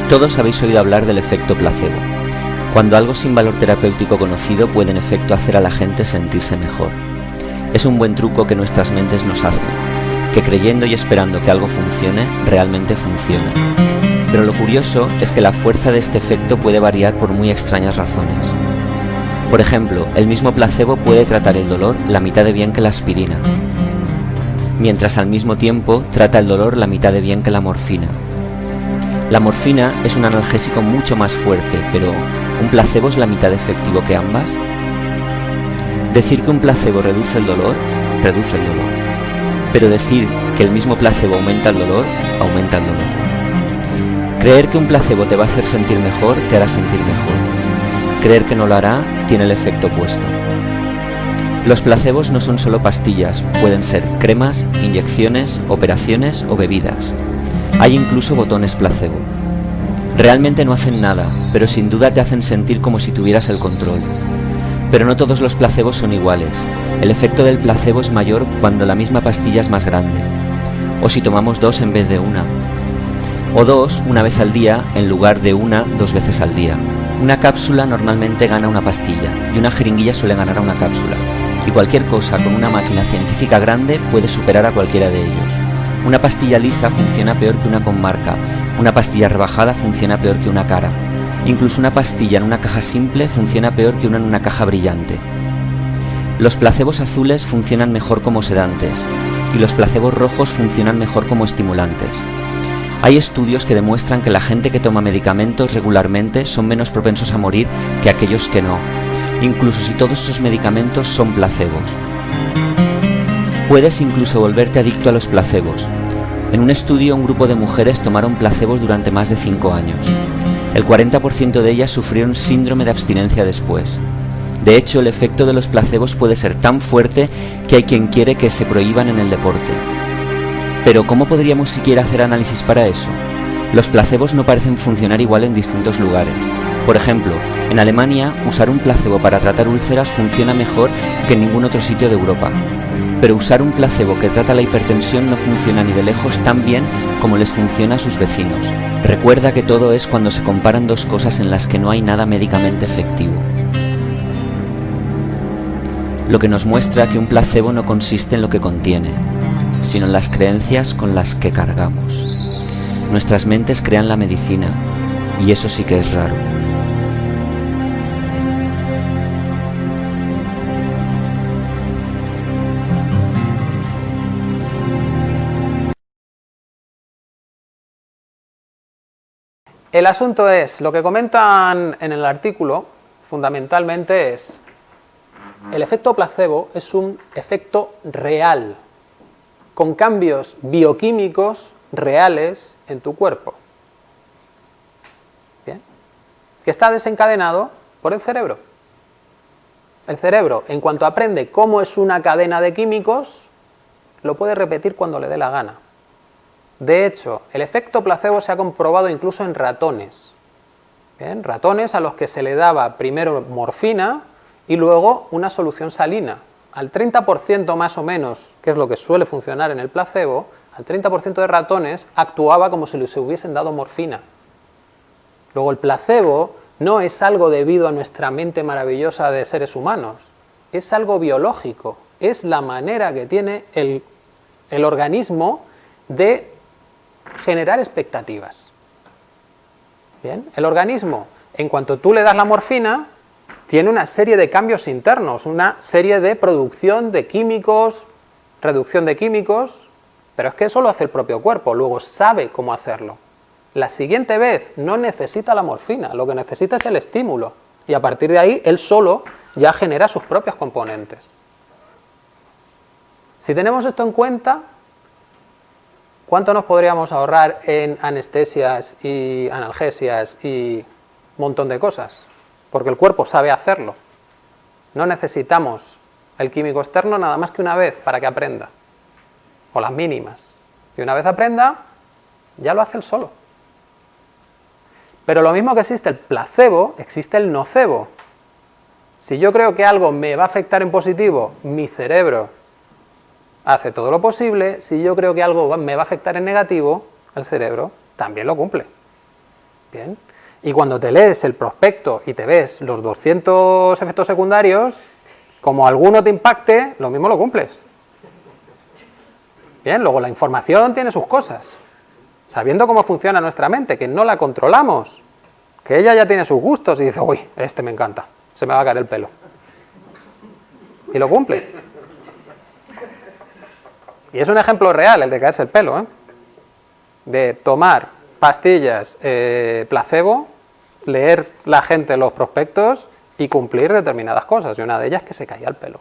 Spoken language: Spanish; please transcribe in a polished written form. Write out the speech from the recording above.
Todos habéis oído hablar del efecto placebo, cuando algo sin valor terapéutico conocido puede en efecto hacer a la gente sentirse mejor. Es un buen truco que nuestras mentes nos hacen, que creyendo y esperando que algo funcione, realmente funciona. Pero lo curioso es que la fuerza de este efecto puede variar por muy extrañas razones. Por ejemplo, el mismo placebo puede tratar el dolor la mitad de bien que la aspirina, mientras al mismo tiempo trata el dolor la mitad de bien que la morfina. La morfina es un analgésico mucho más fuerte, pero ¿un placebo es la mitad de efectivo que ambas? Decir que un placebo reduce el dolor, pero decir que el mismo placebo aumenta el dolor. Creer que un placebo te va a hacer sentir mejor, te hará sentir mejor. Creer que no lo hará, tiene el efecto opuesto. Los placebos no son solo pastillas, pueden ser cremas, inyecciones, operaciones o bebidas. Hay incluso botones placebo. Realmente no hacen nada, pero sin duda te hacen sentir como si tuvieras el control. Pero no todos los placebos son iguales. El efecto del placebo es mayor cuando la misma pastilla es más grande, o si tomamos 2 en vez de 1, o 2 una vez al día en lugar de 1 2 veces al día. Una cápsula normalmente gana una pastilla, y una jeringuilla suele ganar a una cápsula, y cualquier cosa con una máquina científica grande puede superar a cualquiera de ellos. Una pastilla lisa funciona peor que una con marca, una pastilla rebajada funciona peor que una cara. Incluso una pastilla en una caja simple funciona peor que una en una caja brillante. Los placebos azules funcionan mejor como sedantes y los placebos rojos funcionan mejor como estimulantes. Hay estudios que demuestran que la gente que toma medicamentos regularmente son menos propensos a morir que aquellos que no, incluso si todos esos medicamentos son placebos. Puedes incluso volverte adicto a los placebos. En un estudio, un grupo de mujeres tomaron placebos durante más de 5 años. El 40% de ellas sufrieron síndrome de abstinencia después. De hecho, el efecto de los placebos puede ser tan fuerte que hay quien quiere que se prohíban en el deporte. Pero ¿cómo podríamos siquiera hacer análisis para eso? Los placebos no parecen funcionar igual en distintos lugares. Por ejemplo, en Alemania, usar un placebo para tratar úlceras funciona mejor que en ningún otro sitio de Europa. Pero usar un placebo que trata la hipertensión no funciona ni de lejos tan bien como les funciona a sus vecinos. Recuerda que todo es cuando se comparan dos cosas en las que no hay nada médicamente efectivo. Lo que nos muestra que un placebo no consiste en lo que contiene, sino en las creencias con las que cargamos. Nuestras mentes crean la medicina, y eso sí que es raro. El asunto es, lo que comentan en el artículo, fundamentalmente es, el efecto placebo es un efecto real, con cambios bioquímicos reales en tu cuerpo. ¿Bien? Que está desencadenado por el cerebro. El cerebro, en cuanto aprende cómo es una cadena de químicos, lo puede repetir cuando le dé la gana. De hecho, el efecto placebo se ha comprobado incluso en ratones. ¿Bien? Ratones a los que se le daba primero morfina y luego una solución salina. Al 30% más o menos, que es lo que suele funcionar en el placebo, al 30% de ratones actuaba como si les hubiesen dado morfina. Luego el placebo no es algo debido a nuestra mente maravillosa de seres humanos, es algo biológico, es la manera que tiene el organismo de generar expectativas. Bien, el organismo, en cuanto tú le das la morfina, tiene una serie de cambios internos, una serie de producción de químicos, reducción de químicos, pero es que eso lo hace el propio cuerpo, luego sabe cómo hacerlo. La siguiente vez no necesita la morfina, lo que necesita es el estímulo, y a partir de ahí él solo ya genera sus propios componentes. Si tenemos esto en cuenta, ¿cuánto nos podríamos ahorrar en anestesias y analgesias y un montón de cosas? Porque el cuerpo sabe hacerlo. No necesitamos el químico externo nada más que una vez para que aprenda, o las mínimas. Y una vez aprenda, ya lo hace él solo. Pero lo mismo que existe el placebo, existe el nocebo. Si yo creo que algo me va a afectar en positivo, mi cerebro hace todo lo posible. Si yo creo que algo me va a afectar en negativo, el cerebro también lo cumple. Bien. Y cuando te lees el prospecto y te ves los 200 efectos secundarios, como alguno te impacte, lo mismo lo cumples. Bien, luego la información tiene sus cosas. Sabiendo cómo funciona nuestra mente, que no la controlamos, que ella ya tiene sus gustos y dice, uy, este me encanta, se me va a caer el pelo. Y lo cumple. Y es un ejemplo real el de caerse el pelo, ¿eh? De tomar pastillas placebo, leer la gente los prospectos y cumplir determinadas cosas. Y una de ellas es que se caía el pelo.